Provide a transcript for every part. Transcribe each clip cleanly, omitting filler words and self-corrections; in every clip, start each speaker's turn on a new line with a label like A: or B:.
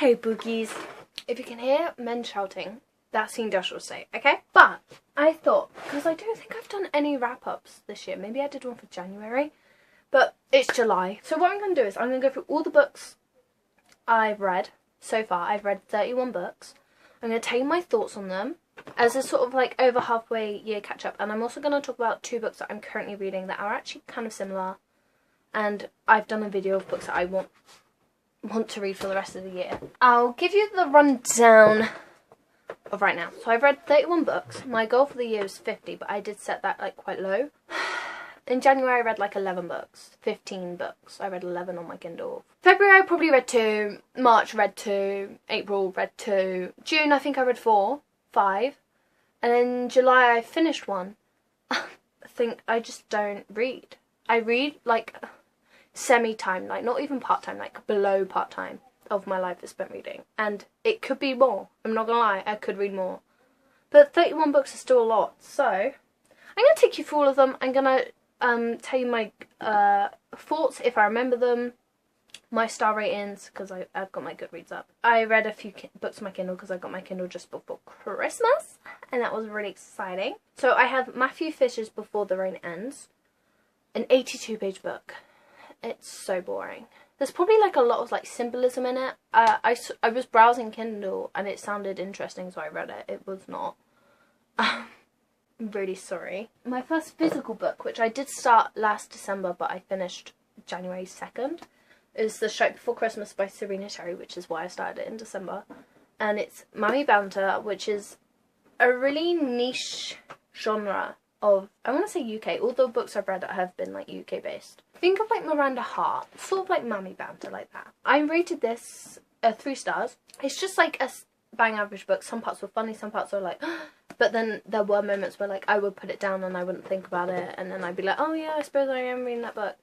A: Hey boogies, if you can hear men shouting, that's the industrial state, okay? But I thought, because I don't think I've done any wrap-ups this year, maybe I did one for January, but it's July. So what I'm going to do is I'm going to go through all the books I've read so far. I've read 31 books. I'm going to tell you my thoughts on them as a sort of like over halfway year catch up, and I'm also going to talk about 2 books that I'm currently reading that are actually kind of similar, and I've done a video of books that I want to read for the rest of the year. I'll give you the rundown of right now. So I've read 31 books. My goal for the year is 50, but I did set that like quite low. In January I read like 11 books, 15 books. I read 11 on my Kindle. February I probably read 2, March read 2, April read 2, June I think I read 4, 5, and in July I finished 1. I think I just don't read. I read like semi-time, like not even part-time, like below part-time of my life is spent reading. And it could be more. I'm not gonna lie, I could read more. But 31 books is still a lot. So I'm gonna take you through all of them. I'm gonna tell you my thoughts if I remember them, my star ratings, because I've got my Goodreads up. I read a few books on my Kindle because I got my Kindle just before Christmas, and that was really exciting. So I have Matthew Fisher's Before the Rain Ends, an 82-page book. It's so boring. There's probably like a lot of like symbolism in it. I was browsing Kindle and it sounded interesting, so I read it. It was not. I'm really sorry. My first physical book, which I did start last December but I finished January 2nd, is The Strike Before Christmas by Serena Cherry, which is why I started it in December. And it's Mummy Banter, which is a really niche genre of, I want to say UK. All the books I've read have been like UK based. Think of like Miranda Hart, sort of like Mummy Banter, like that. I rated this 3 stars. It's just like a bang average book. Some parts were funny, some parts were like but then there were moments where like I would put it down and I wouldn't think about it, and then I'd be like, oh yeah, I suppose I am reading that book.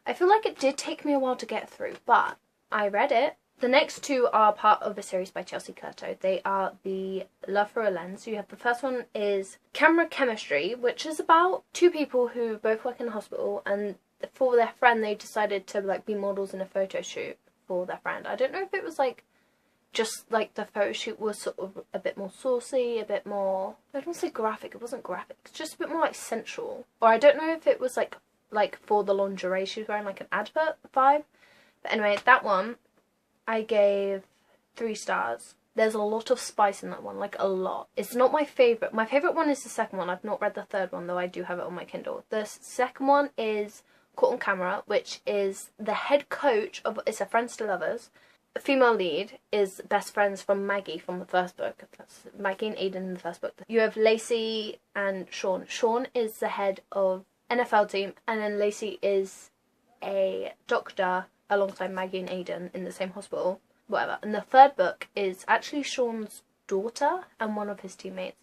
A: I feel like it did take me a while to get through, but I read it. The next 2 are part of a series by Chelsea Curto. They are the Love Through a Lens. So you have the first one is Camera Chemistry, which is about 2 people who both work in a hospital, and for their friend they decided to like be models in a photo shoot for their friend. I don't know if it was like just like the photo shoot was sort of a bit more saucy, a bit more, I don't want to say graphic, it wasn't graphic, it's just a bit more like sensual. Or I don't know if it was like for the lingerie she was wearing, like an advert vibe. But anyway, that one I gave 3 stars. There's a lot of spice in that one, like a lot. It's not my favourite. My favourite one is the second one. I've not read the third one, though I do have it on my Kindle. The second one is Caught on Camera, which is the head coach of, it's a Friends to Lovers. The female lead is best friends from Maggie from the first book. That's Maggie and Aiden in the first book. You have Lacey and Sean. Sean is the head of NFL team, and then Lacey is a doctor alongside Maggie and Aiden in the same hospital, whatever. And the third book is actually Sean's daughter and one of his teammates.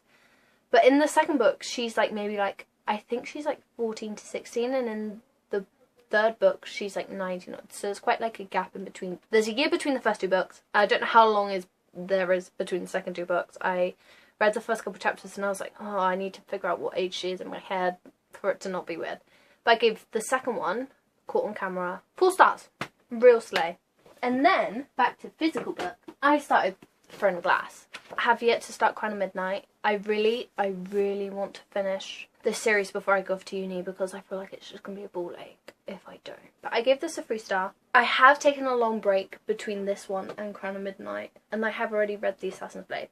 A: But in the second book, she's like maybe like, I think she's like 14 to 16, and in the third book, she's like 19. So there's quite like a gap in between. There's a year between the first 2 books. I don't know how long there is between the second 2 books. I read the first couple chapters and I was like, oh, I need to figure out what age she is in my head for it to not be weird. But I gave the second one, Caught on Camera, 4 stars. Real slay. And then back to physical book, I started Throne of Glass. I have yet to start Crown of Midnight. I really want to finish this series before I go off to uni, because I feel like it's just gonna be a ball ache if I don't. But I gave this a 3 star. I have taken a long break between this one and Crown of Midnight, and I have already read The Assassin's Blade.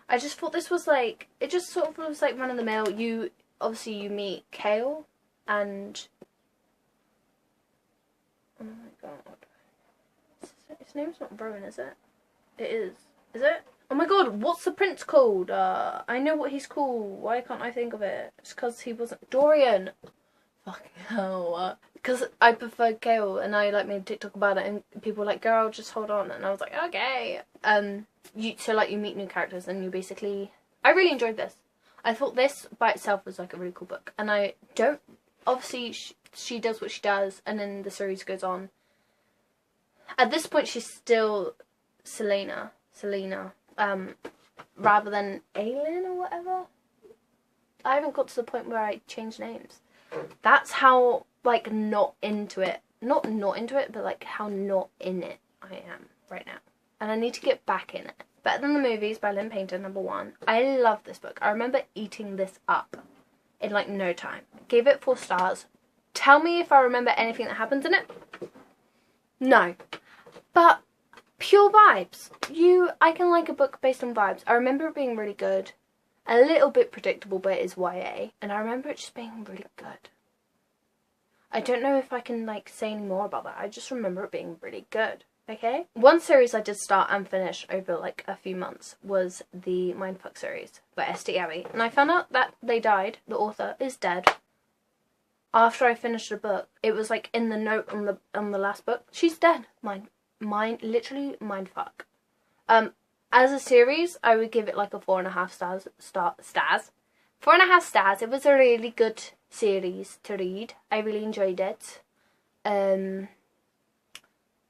A: I just thought this was like, it just sort of was like run of the mill. You meet Kale and, oh my god, his name's not Rowan, is it? It is. Is it? Oh my god, what's the prince called? I know what he's called. Why can't I think of it? It's because he wasn't Dorian. Fucking hell. Because I prefer Kale, and I like made a TikTok about it, and people were like, girl, just hold on. And I was like, okay. So like you meet new characters, and you basically, I really enjoyed this. I thought this by itself was like a really cool book. And I don't, obviously she does what she does, and then the series goes on. At this point, she's still Selena, rather than Aelin or whatever. I haven't got to the point where I change names. That's how, like, not into it. Not into it, but, like, how not in it I am right now. and I need to get back in it. Better Than the Movies by Lynn Painter, #1. I love this book. I remember eating this up in like no time. Gave it 4 stars. Tell me if I remember anything that happens in it. No. But pure vibes. I can like a book based on vibes. I remember it being really good. A little bit predictable, but it is YA. And I remember it just being really good. I don't know if I can like say any more about that. I just remember it being really good. Okay? One series I did start and finish over like a few months was the Mindfuck series by Esther Abbey. And I found out that they died. The author is dead. After I finished the book, it was like in the note on the last book. She's dead. Literally mindfuck. As a series, I would give it like a 4.5 stars. 4.5 stars. It was a really good series to read. I really enjoyed it.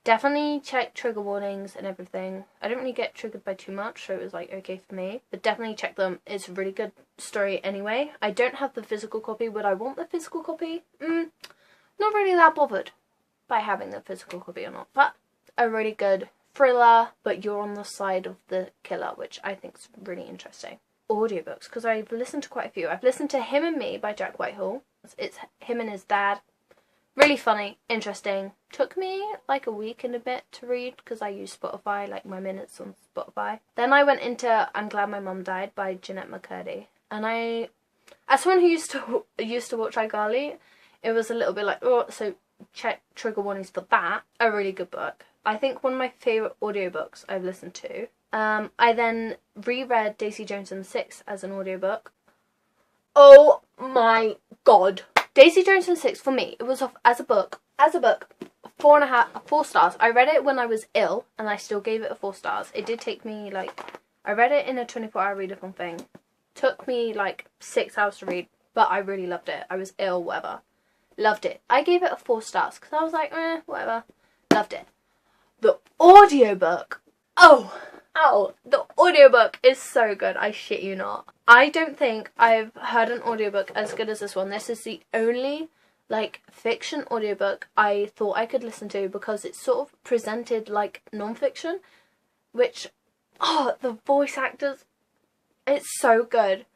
A: Definitely check trigger warnings and everything. I don't really get triggered by too much, so it was like okay for me. But definitely check them. It's a really good story anyway. I don't have the physical copy. Would I want the physical copy? Not really that bothered by having the physical copy or not. But a really good thriller, but you're on the side of the killer, which I think is really interesting. Audiobooks, because I've listened to quite a few. I've listened to Him and Me by Jack Whitehall. It's him and his dad. Really funny, interesting. Took me like a week and a bit to read because I use Spotify, like my minutes on Spotify. Then I went into I'm Glad My Mum Died by Jeanette McCurdy. And as someone who used to watch iCarly, it was a little bit like, oh, so check trigger warnings for that. A really good book. I think one of my favourite audiobooks I've listened to. I then reread Daisy Jones and the Six as an audiobook. Oh my god. Daisy Jones and the Six, for me, it was as a book, 4 stars. I read it when I was ill, and I still gave it a 4 stars. It did take me, I read it in a 24-hour readathon thing. Took me, 6 hours to read, but I really loved it. I was ill, whatever. Loved it. I gave it a 4 stars, because I was like, whatever. Loved it. The audiobook. The audiobook is so good, I shit you not. I don't think I've heard an audiobook as good as this one. This is the only, fiction audiobook I thought I could listen to because it's sort of presented like non-fiction, which, the voice actors, it's so good.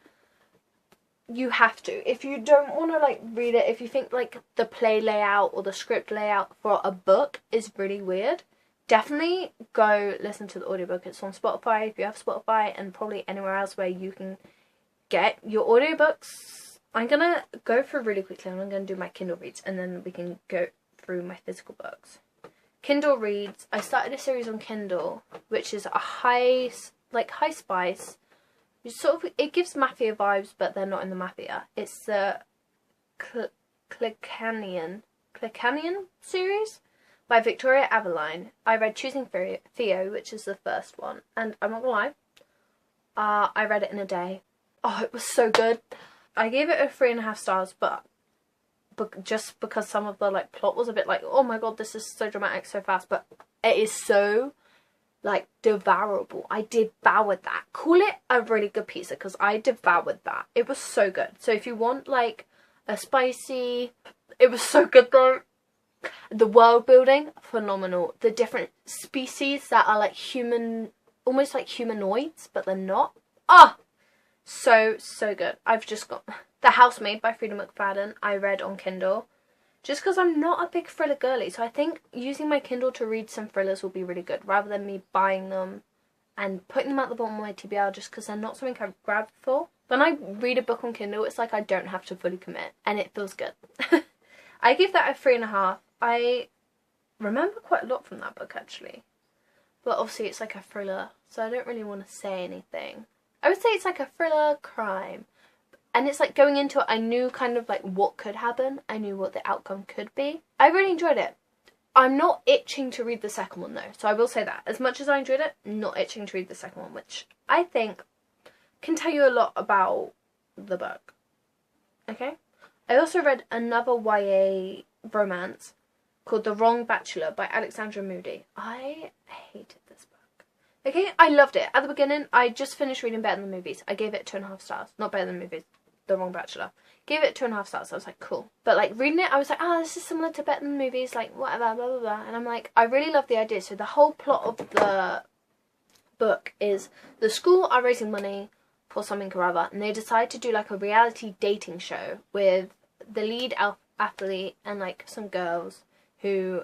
A: You have to. If you don't want to, read it, if you think, the play layout or the script layout for a book is really weird, definitely go listen to the audiobook. It's on Spotify if you have Spotify, and probably anywhere else where you can get your audiobooks. I'm going to go through really quickly and I'm going to do my Kindle reads and then we can go through my physical books. Kindle reads. I started a series on Kindle which is a high spice. It gives Mafia vibes, but they're not in the Mafia. It's the Clickanian series by Victoria Aveline. I read Choosing Theo, which is the first one, and I'm not gonna lie, I read it in a day. Oh, it was so good. I gave it a 3.5 stars, but just because some of the plot was a bit oh my god, this is so dramatic so fast, but it is so devourable. I devoured that. Call it a really good pizza because I devoured that. It was so good. So if you want a spicy, it was so good though. The world building, phenomenal. The different species that are human, almost like humanoids, but they're not. So good. I've just got The Housemaid by Frida McFadden. I read on Kindle. Just because I'm not a big thriller girly, so I think using my Kindle to read some thrillers will be really good, rather than me buying them and putting them at the bottom of my TBR just because they're not something I've grabbed for. When I read a book on Kindle, it's like I don't have to fully commit, and it feels good. I give that a 3.5. I remember quite a lot from that book, actually. But obviously it's a thriller, so I don't really want to say anything. I would say it's a thriller crime. And it's going into it, I knew kind of what could happen. I knew what the outcome could be. I really enjoyed it. I'm not itching to read the second one though. So I will say that. As much as I enjoyed it, not itching to read the second one, which I think can tell you a lot about the book. Okay? I also read another YA romance called The Wrong Bachelor by Alexandra Moody. I hated this book. Okay, I loved it. At the beginning, I just finished reading Better Than the Movies. I gave it 2.5 stars. Not Better Than the Movies. The Wrong Bachelor. Gave it 2.5 stars. I was like, cool. But reading it, I was like, this is similar to Better Than the Movies. Whatever, blah, blah, blah. And I'm like, I really love the idea. So the whole plot of the book is the school are raising money for something or other, and they decide to do like a reality dating show with the lead athlete and like some girls who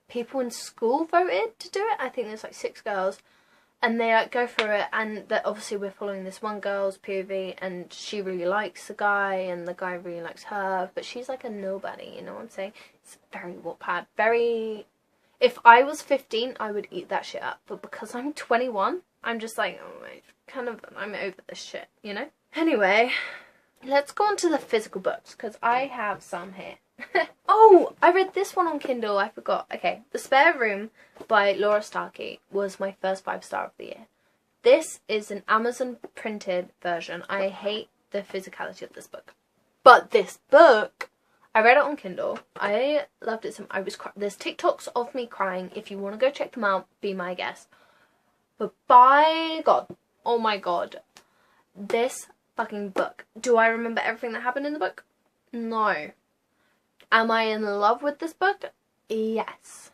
A: people in school voted to do it. I think there's like 6 girls, and they like go through it, and that obviously we're following this one girl's POV, and she really likes the guy and the guy really likes her, but she's like a nobody, you know what I'm saying? It's very Wattpad, very... If I was 15, I would eat that shit up, but because I'm 21, I'm just like, oh my, I'm over this shit, you know? Anyway, let's go on to the physical books, because I have some here. Oh, I read this one on Kindle, I forgot. Okay, The Spare Room by Laura Starkey was my first 5-star of the year. This is an Amazon printed version. I hate the physicality of this book. But this book, I read it on Kindle. I loved it. I was there's TikToks of me crying. If you want to go check them out, be my guest. But by God, oh my God, this fucking book. Do I remember everything that happened in the book? No. Am I in love with this book? Yes.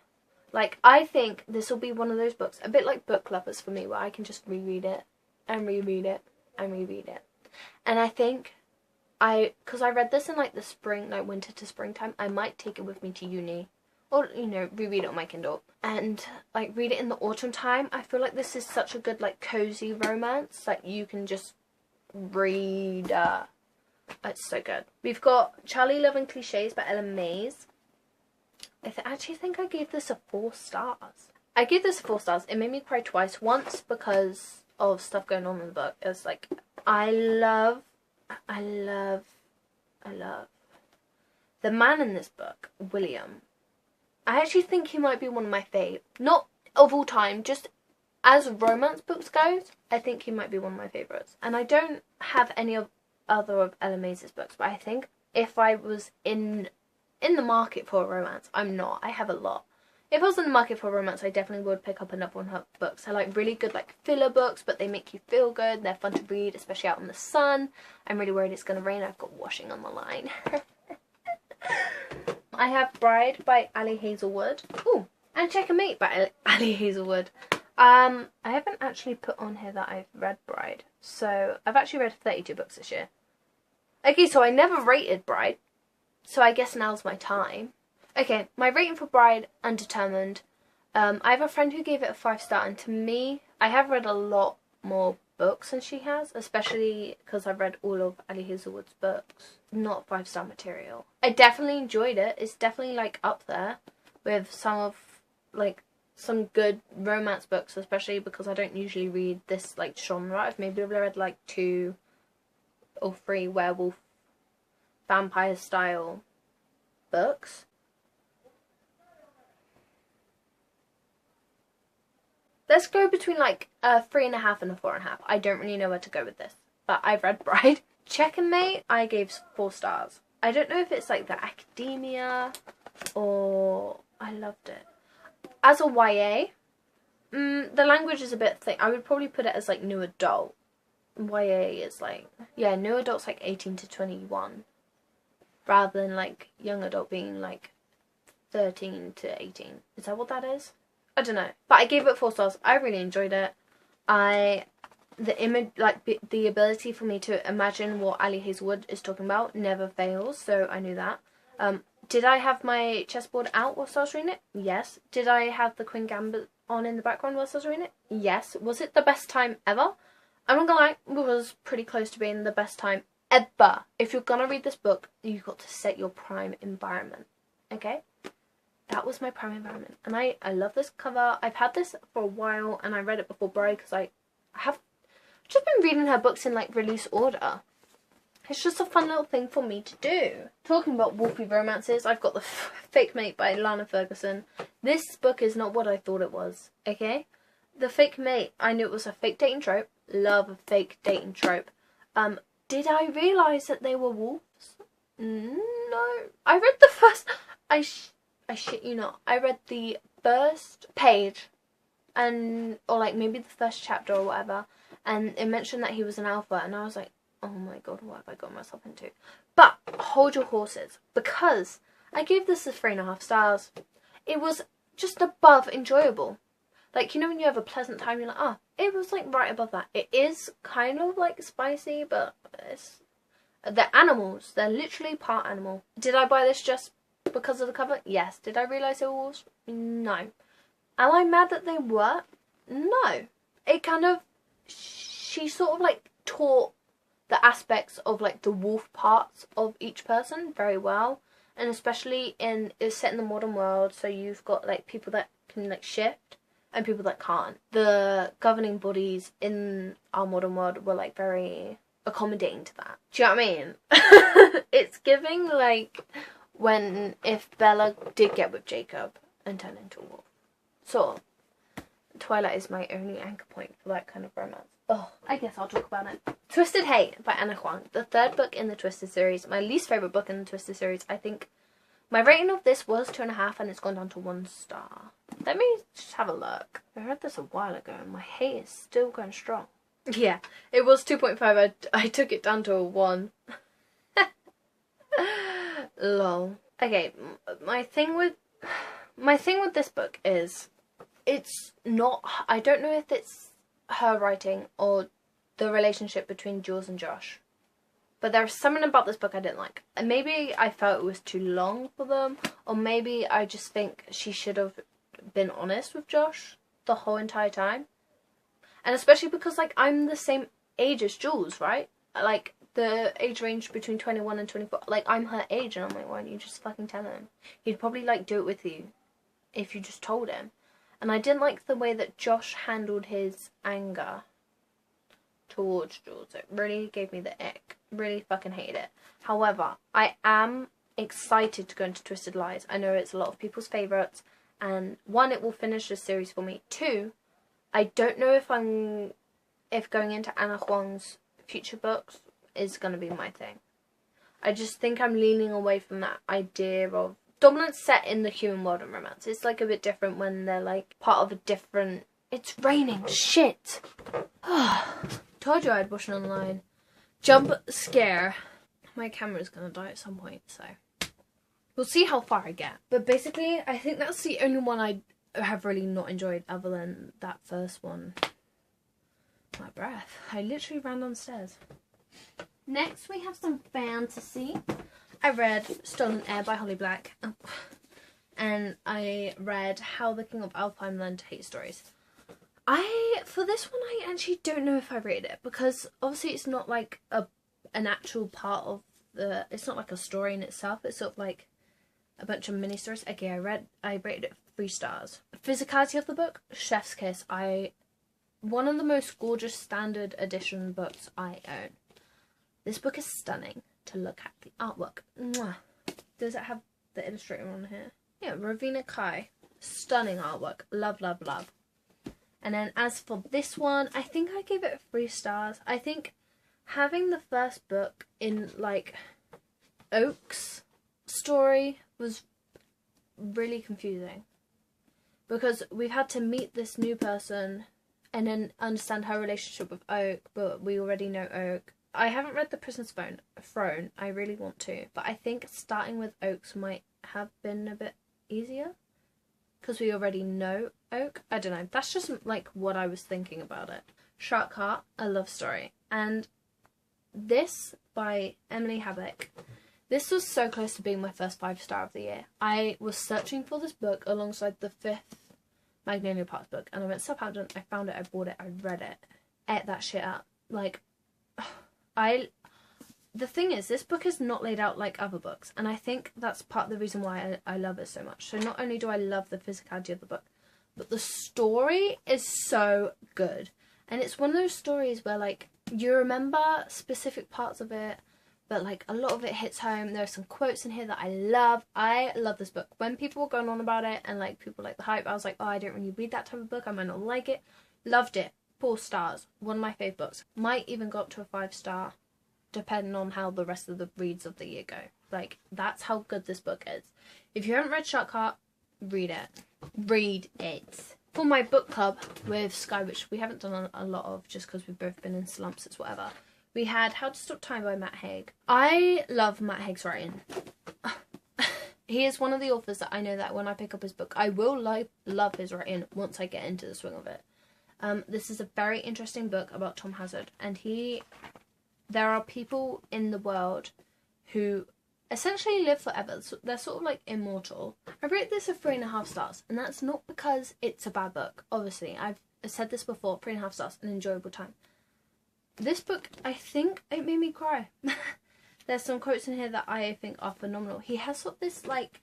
A: Like, I think this will be one of those books, a bit like Book Lovers for me, where I can just reread it and reread it and reread it. And I think because I read this in like the spring, like winter to springtime, I might take it with me to uni. Or, you know, reread it on my Kindle. And, like, read it in the autumn time. I feel like this is such a good, like, cozy romance. Like, you can just read... It's so good. We've got Charlie Loving Clichés by Ellen Mays. I actually think I gave this a 4 stars. I gave this 4 stars. It made me cry twice. Once because of stuff going on in the book. It was like, I love the man in this book, William. I actually think he might be one of my fave. Not of all time, just as romance books goes, I think he might be one of my favourites. And I don't have any of other of Ella Mays' books, but I think if I was in the market for a romance, I'm not. I have a lot. If I was in the market for a romance, I definitely would pick up another one of her books. I like really good like filler books, but they make you feel good. They're fun to read, especially out in the sun. I'm really worried it's going to rain. I've got washing on the line. I have Bride by Ali Hazelwood. Ooh, and Checkmate by Ali Hazelwood. I haven't actually put on here that I've read Bride. So, I've actually read 32 books this year. Okay, so I never rated Bride. So I guess now's my time. Okay, my rating for Bride, undetermined. I have a friend who gave it a 5-star, and to me, I have read a lot more books than she has, especially because I've read all of Ali Hazelwood's books. Not 5-star material. I definitely enjoyed it. It's definitely, like, up there with some of, like, some good romance books, especially because I don't usually read this, like, genre. I've maybe read, like, 2 or 3 werewolf, vampire-style books. Let's go between, like, a 3.5 and a 4.5. I don't really know where to go with this, but I've read Bride. Checkmate, I gave 4 stars. I don't know if it's, like, the academia or... I loved it. As a YA, the language is a bit thick. I would probably put it as, like, new adult. YA is, like... Yeah, new adult's, like, 18 to 21. Rather than, like, young adult being, like, 13 to 18. Is that what that is? I don't know. But I gave it 4 stars. I really enjoyed it. The image, like, the ability for me to imagine what Ali Hazelwood is talking about never fails. So I knew that. Did I have my chessboard out whilst I was reading it? Yes. Did I have the Queen Gambit on in the background whilst I was reading it? Yes. Was it the best time ever? I'm not gonna lie, it was pretty close to being the best time ever. If you're gonna read this book, you've got to set your prime environment. Okay? That was my prime environment. And I love this cover. I've had this for a while, and I read it before Bride because I have just been reading her books in, like, release order. It's just a fun little thing for me to do. Talking about wolfy romances, I've got The Fake Mate by Lana Ferguson. This book is not what I thought it was, okay? The Fake Mate, I knew it was a fake dating trope. Love a fake dating trope. Did I realise that they were wolves? No. I read the first... I shit you not. I read the first page, or like maybe the first chapter or whatever, and it mentioned that he was an alpha, and I was like, oh my god, what have I got myself into? But hold your horses, because I gave this a 3.5 stars. It was just above enjoyable. Like, you know when you have a pleasant time, you're like, oh, it was like right above that. It is kind of like spicy, but it's... They're animals. They're literally part animal. Did I buy this just because of the cover? Yes. Did I realise it was? No. Am I mad that they were? No. It kind of... She sort of like taught the aspects of like the wolf parts of each person very well. And especially it's set in the modern world, so you've got like people that can like shift and people that can't. The governing bodies in our modern world were like very accommodating to that. Do you know what I mean? It's giving like if Bella did get with Jacob and turn into a wolf. So Twilight is my only anchor point for that kind of romance. Oh, I guess I'll talk about it. Twisted Hate by Anna Huang. The third book in the Twisted series. My least favourite book in the Twisted series. I think my rating of this was 2.5 and it's gone down to 1 star. Let me just have a look. I read this a while ago and my hate is still going strong. Yeah, it was 2.5. I took it down to a 1. Lol. Okay, my thing with this book is it's not... I don't know if it's her writing or the relationship between Jules and Josh, but there's something about this book I didn't like. And maybe I felt it was too long for them, or maybe I just think she should have been honest with Josh the whole entire time. And especially because like I'm the same age as Jules, right? Like the age range between 21 and 24, like I'm her age, and I'm like, why don't you just fucking tell him? He'd probably like do it with you if you just told him. And I didn't like the way that Josh handled his anger towards Jules. It really gave me the ick. Really fucking hated it. However, I am excited to go into Twisted Lies. I know it's a lot of people's favourites. And 1, it will finish this series for me. 2, I don't know if going into Anna Huang's future books is going to be my thing. I just think I'm leaning away from that idea of dominance set in the human world and romance. It's like a bit different when they're like part of a different... It's raining. Shit. Told you I'd watch it online. Jump scare. My camera's gonna die at some point, so we'll see how far I get. But basically, I think that's the only one I have really not enjoyed other than that first one. My breath. I literally ran downstairs. Next, we have some fantasy. I read Stolen Air by Holly Black. Oh. And I read How the King of Alpine Learned to Hate Stories. For this one, I actually don't know if I rated it, because obviously it's not like an actual part of the... It's not like a story in itself. It's sort of like a bunch of mini stories. Okay, I rated it 3 stars. Physicality of the book, chef's kiss. One of the most gorgeous standard edition books I own. This book is stunning to look at. The artwork. Mwah. Does it have the illustrator on here? Yeah, Ravina Kai. Stunning artwork. Love, love, love. And then as for this one, I think I gave it 3 stars. I think having the first book in like Oak's story was really confusing, because we've had to meet this new person and then understand her relationship with Oak, but we already know Oak. I haven't read The Prison's Throne. I really want to, but I think starting with Oak's might have been a bit easier because we already know Oak. I don't know. That's just like what I was thinking about it. Shark Heart, a love story. And this by Emily Habeck. This was so close to being my first 5-star of the year. I was searching for this book alongside the 5th Magnolia Parks book, and I went to Southampton, I found it, I bought it, I read it, ate that shit up. Like, the thing is, this book is not laid out like other books, and I think that's part of the reason why I love it so much. So not only do I love the physicality of the book, but the story is so good. And it's one of those stories where, like, you remember specific parts of it, but, like, a lot of it hits home. There are some quotes in here that I love. I love this book. When people were going on about it and, like, people like the hype, I was like, oh, I don't really read that type of book. I might not like it. Loved it. 4 stars. One of my favourite books. Might even go up to a 5-star, depending on how the rest of the reads of the year go. Like, that's how good this book is. If you haven't read Shark Heart, read it. Read it. For my book club with Sky, which we haven't done a lot of just because we've both been in slumps, it's whatever, we had How to Stop Time by Matt Haig. I love Matt Haig's writing. He is one of the authors that I know that when I pick up his book, I will love his writing once I get into the swing of it. This is a very interesting book about Tom Hazard, and there are people in the world who essentially live forever. They're sort of like immortal. I rate this a 3.5 stars, and that's not because it's a bad book. Obviously, I've said this before, 3.5 stars, an enjoyable time. This book, I think it made me cry. There's some quotes in here that I think are phenomenal. He has sort of this like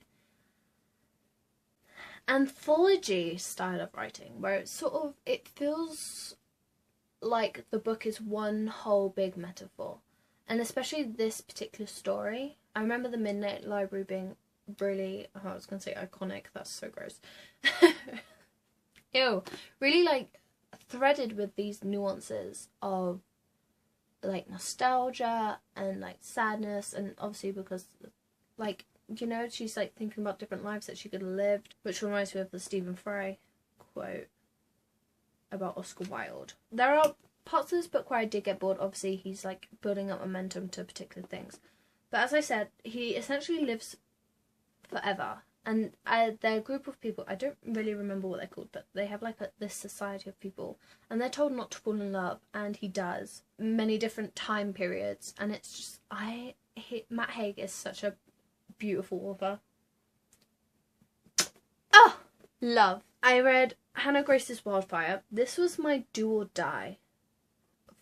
A: anthology style of writing where it's sort of, it feels like the book is one whole big metaphor. And especially this particular story. I remember the Midnight Library being really, I was going to say iconic, that's so gross. Ew. Really like threaded with these nuances of like nostalgia and like sadness, and obviously because like, you know, she's like thinking about different lives that she could have lived, which reminds me of the Stephen Fry quote about Oscar Wilde. There are parts of this book where I did get bored. Obviously he's like building up momentum to particular things, but as I said, he essentially lives forever. And they're a group of people, I don't really remember what they're called, but they have like this society of people, and they're told not to fall in love, and he does, many different time periods, and it's just, Matt Haig is such a beautiful author. Oh, love. I read Hannah Grace's Wildfire. This was my do or die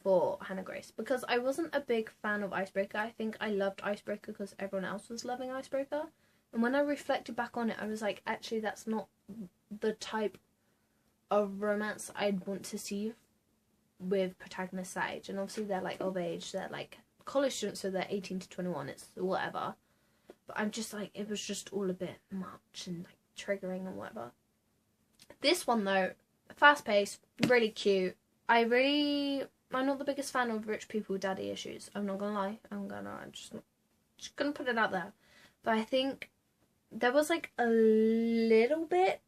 A: for Hannah Grace, because I wasn't a big fan of Icebreaker. I think I loved Icebreaker because everyone else was loving Icebreaker. And when I reflected back on it, I was like, actually, that's not the type of romance I'd want to see with protagonists that age. And obviously they're like of age, they're like college students, so they're 18 to 21, it's whatever. But I'm just like, it was just all a bit much and like triggering and whatever. This one though, fast paced, really cute. I'm not the biggest fan of rich people with daddy issues. I'm not gonna lie. I'm just gonna put it out there. But I think there was like a little bit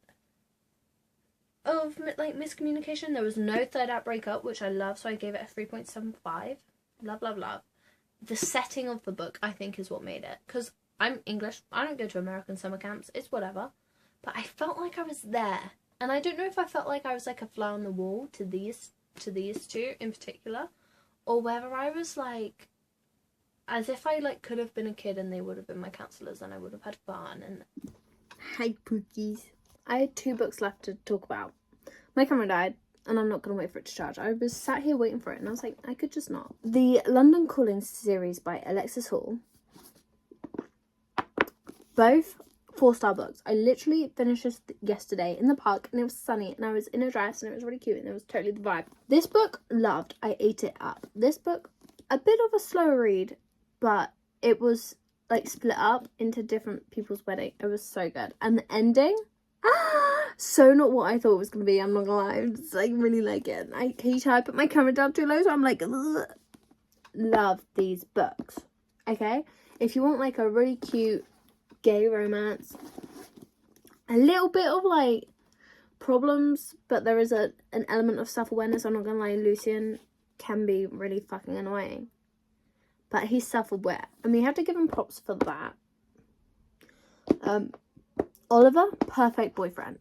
A: of like miscommunication. There was no third act breakup, which I love, so I gave it a 3.75. Love, love, love. The setting of the book, I think, is what made it. Because I'm English, I don't go to American summer camps, it's whatever. But I felt like I was there. And I don't know if I felt like I was like a fly on the wall to these two in particular, or whether I was like, as if I like could have been a kid and they would have been my counsellors and I would have had fun. And hi Pookies. I had 2 books left to talk about. My camera died and I'm not going to wait for it to charge. I was sat here waiting for it and I was like, I could just not. The London Calling series by Alexis Hall. Both 4-star books. I literally finished this yesterday in the park and it was sunny and I was in a dress and it was really cute and it was totally the vibe. This book, loved. I ate it up. This book, a bit of a slow read, but it was like split up into different people's wedding. It was so good. And the ending, so not what I thought it was going to be. I'm not going to lie. I just like really like it. Can you tell I put my camera down too low? So I'm like, ugh. Love these books. Okay? If you want like a really cute gay romance, a little bit of like problems, but there is an element of self-awareness. I'm not going to lie, Lucian can be really fucking annoying. But he's self-aware. I mean, you have to give him props for that. Oliver, perfect boyfriend.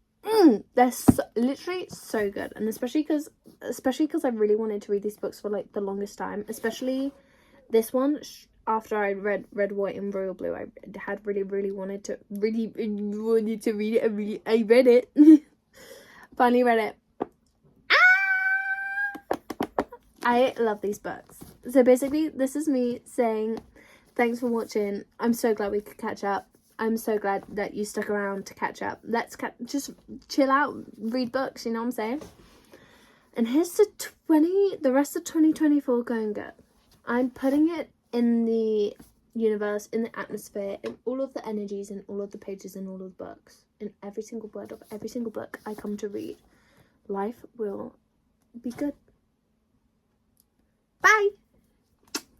A: They're literally so good. And especially because I really wanted to read these books for like the longest time. Especially this one. After I read Red, White and Royal Blue, I had really wanted to read it. I read it. Finally read it. I love these books. So basically, this is me saying thanks for watching. I'm so glad we could catch up. I'm so glad that you stuck around to catch up. Let's just chill out, read books, you know what I'm saying? And here's the rest of 2024 going good. I'm putting it in the universe, in the atmosphere, in all of the energies, in all of the pages, in all of the books, in every single word of every single book I come to read. Life will be good. Bye!